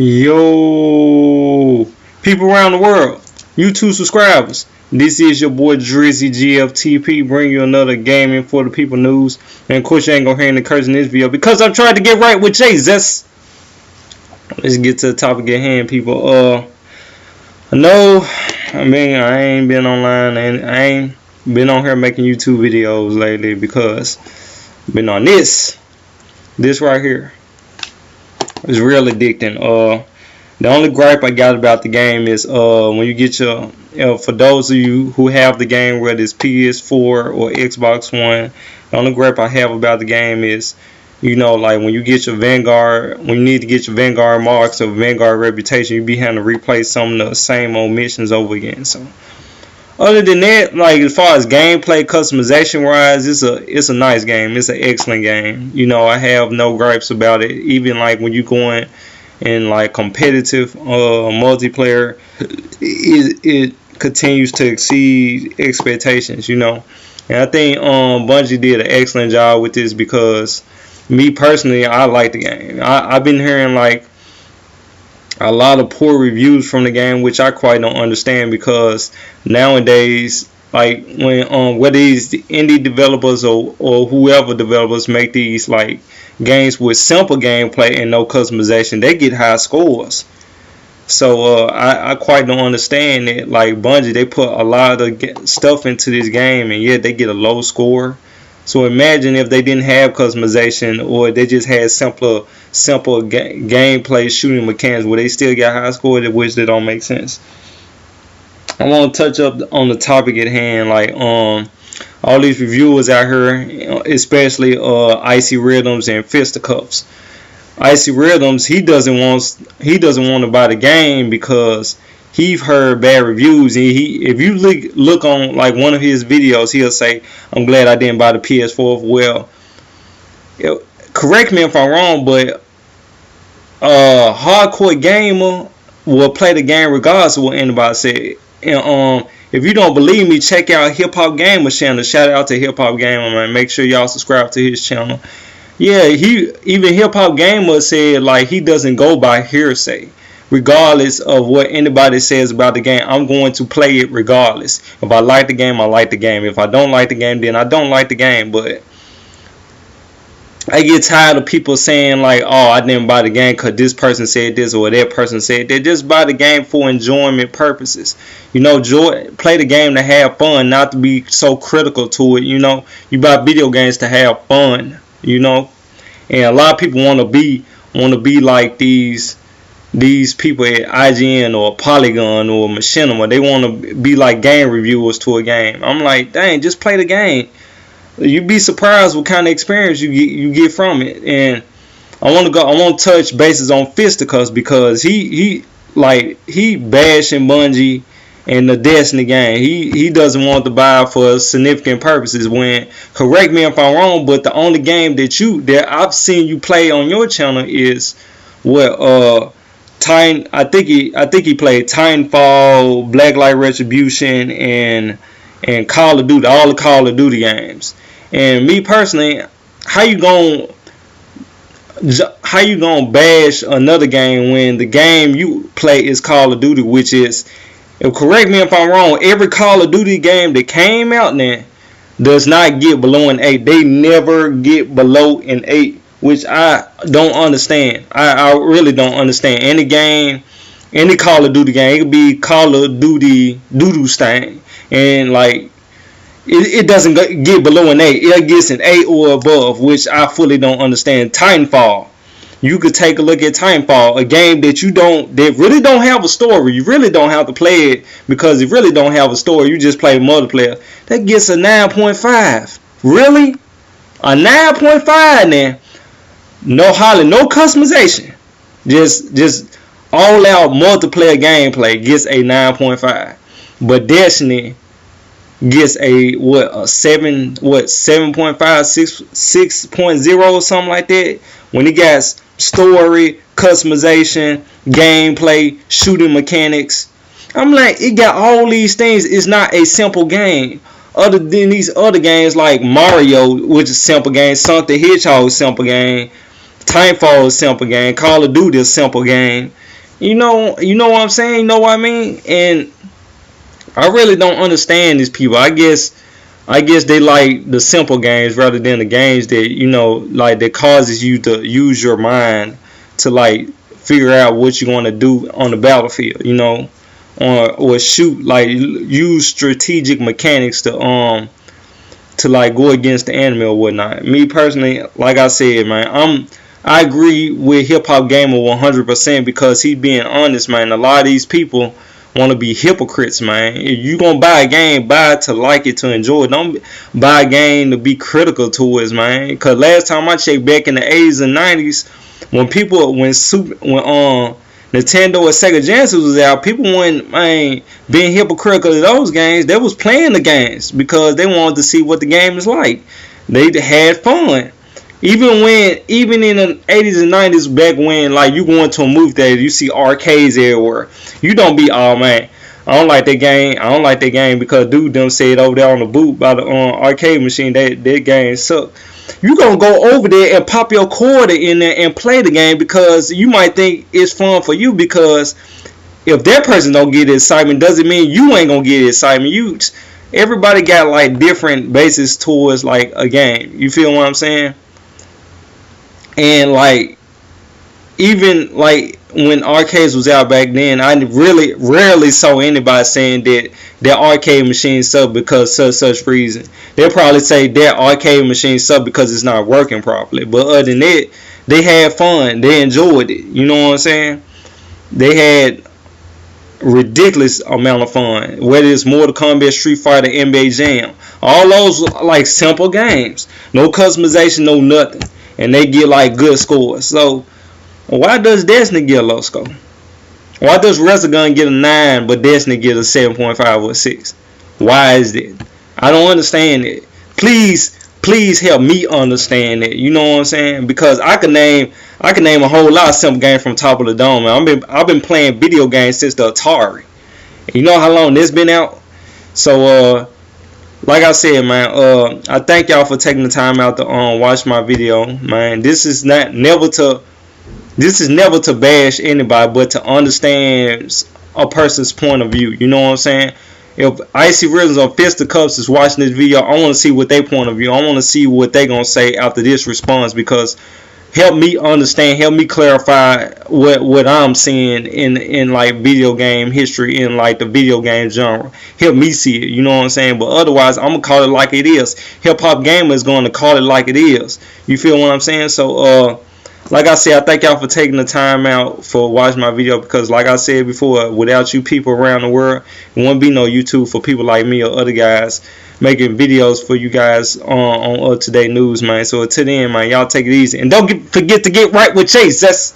Yo, people around the world, YouTube subscribers, this is your boy Drizzy GFTP bringing you another gaming for the people news. And of course, you ain't gonna hear any curse in this video because I'm trying to get right with Jesus. Let's get to the topic at hand, people. I know, I ain't been online and I ain't been on here making YouTube videos lately because I've been on this right here. It's real addicting. The only gripe I got about the game is when you get your, for those of you who have the game, whether it's PS4 or Xbox One, the only gripe I have about the game is, you know, like when you get your Vanguard, when you need to get your Vanguard marks or Vanguard reputation, you be having to replay some of the same old missions over again. So other than that, like as far as gameplay customization wise, it's a nice game. It's an excellent game. You know, I have no gripes about it. Even like when you going in like competitive multiplayer, it continues to exceed expectations. You know, and I think Bungie did an excellent job with this because me personally, I like the game. I've been hearing like a lot of poor reviews from the game, which I quite don't understand because nowadays, like when whether these indie developers or whoever developers make these like games with simple gameplay and no customization, they get high scores. So I quite don't understand it. Like Bungie, they put a lot of stuff into this game and yet they get a low score. So imagine if they didn't have customization or they just had simple gameplay shooting mechanics where they still got high scores, which they don't make sense. I want to touch up on the topic at hand, like all these reviewers out here, especially IcyRhythms and F1stDaCuFFs. IcyRhythms, he doesn't want to buy the game because he's heard bad reviews, and if you look on like one of his videos, he'll say, "I'm glad I didn't buy the PS4." Well, correct me if I'm wrong, but hardcore gamer will play the game regardless of what anybody said. And if you don't believe me, check out HipHopGamer channel. Shout out to HipHopGamer, man. Make sure y'all subscribe to his channel. Yeah, even HipHopGamer said like he doesn't go by hearsay. Regardless of what anybody says about the game, I'm going to play it regardless. If I like the game, I like the game. If I don't like the game, then I don't like the game. But I get tired of people saying like, "Oh, I didn't buy the game because this person said this or that person said that." Just buy the game for enjoyment purposes. You know, play the game to have fun, not to be so critical to it. You know, you buy video games to have fun. You know, and a lot of people want to be like these people at IGN or Polygon or Machinima. They want to be like game reviewers to a game. I'm like, dang, just play the game. You'd be surprised what kind of experience you get from it. And I want to touch bases on F1stDaCuFFs because he bashing Bungie and the Destiny game. He doesn't want to buy for significant purposes. When, correct me if I'm wrong, but the only game that I've seen you play on your channel is what I think he played Titanfall, Blacklight Retribution, and Call of Duty, all the Call of Duty games. And me personally, how you gonna bash another game when the game you play is Call of Duty, which is, correct me if I'm wrong, every Call of Duty game that came out then does not get below an 8. They never get below an 8. Which I don't understand. I really don't understand. Any game, any Call of Duty game, it could be Call of Duty Doodoo Stain, and like it doesn't get below an 8. It gets an 8 or above, which I fully don't understand. Titanfall, you could take a look at Titanfall, a game that really don't have a story. You really don't have to play it because it really don't have a story. You just play multiplayer. That gets a 9.5. Really, a 9.5 now. No hollering, no customization. Just all out multiplayer gameplay gets a 9.5. But Destiny gets a 7.5, 6.0 or something like that. When it got story, customization, gameplay, shooting mechanics. I'm like, it got all these things. It's not a simple game. Other than these other games like Mario, which is a simple game, Sonic the Hedgehog is a simple game, Titanfall is a simple game, Call of Duty is a simple game. You know what I'm saying? You know what I mean? And I really don't understand these people. I guess they like the simple games rather than the games that, you know, like that causes you to use your mind to like figure out what you want to do on the battlefield, you know, or shoot, like use strategic mechanics to like go against the enemy or whatnot. Me personally, like I said, man, I agree with HipHopGamer 100% because he's being honest, man. A lot of these people want to be hypocrites, man. If you gonna buy a game, buy it to like it, to enjoy it. Don't buy a game to be critical towards, man. Cause last time I checked, back in the 80s and 90s, when Nintendo and Sega Genesis was out, people weren't, man, being hypocritical of those games. They was playing the games because they wanted to see what the game is like. They had fun. Even in the 80s and 90s, back when like you going to a movie theater, you see arcades everywhere. You don't be, oh man, I don't like that game because dude them said over there on the booth by the arcade machine that game sucked. You gonna go over there and pop your quarter in there and play the game because you might think it's fun for you, because if that person don't get the excitement, doesn't mean you ain't gonna get the excitement. Everybody got like different bases towards like a game. You feel what I'm saying? And like, even like when arcades was out back then, I really rarely saw anybody saying that their arcade machine sucked because such reason. They'll probably say their arcade machine sucked because it's not working properly. But other than that, they had fun. They enjoyed it. You know what I'm saying? They had ridiculous amount of fun. Whether it's Mortal Kombat, Street Fighter, NBA Jam, all those like simple games, no customization, no nothing, and they get like good scores. So why does Destiny get a low score? Why does Resogun get a 9 but Destiny get a 7.5 or a 6? Why is that? I don't understand it. Please help me understand it. You know what I'm saying? Because I can name a whole lot of simple games from top of the dome. I've been playing video games since the Atari. You know how long this been out? So like I said, man, I thank y'all for taking the time out to watch my video, man. This is never to bash anybody, but to understand a person's point of view. You know what I'm saying? If IcyRhythms or F1stDaCuFFs is watching this video, I want to see what their point of view. I want to see what they're gonna say after this response, because help me understand, help me clarify what I'm seeing in like video game history, in like the video game genre. Help me see it, you know what I'm saying? But otherwise, I'm gonna call it like it is. HipHopGamer is going to call it like it is. You feel what I'm saying? So like I said, I thank y'all for taking the time out for watching my video, because like I said before, without you people around the world, it wouldn't be no YouTube for people like me or other guys making videos for you guys on up-to-date news, man. So until then, man, y'all take it easy. And don't forget to get right with Chase. That's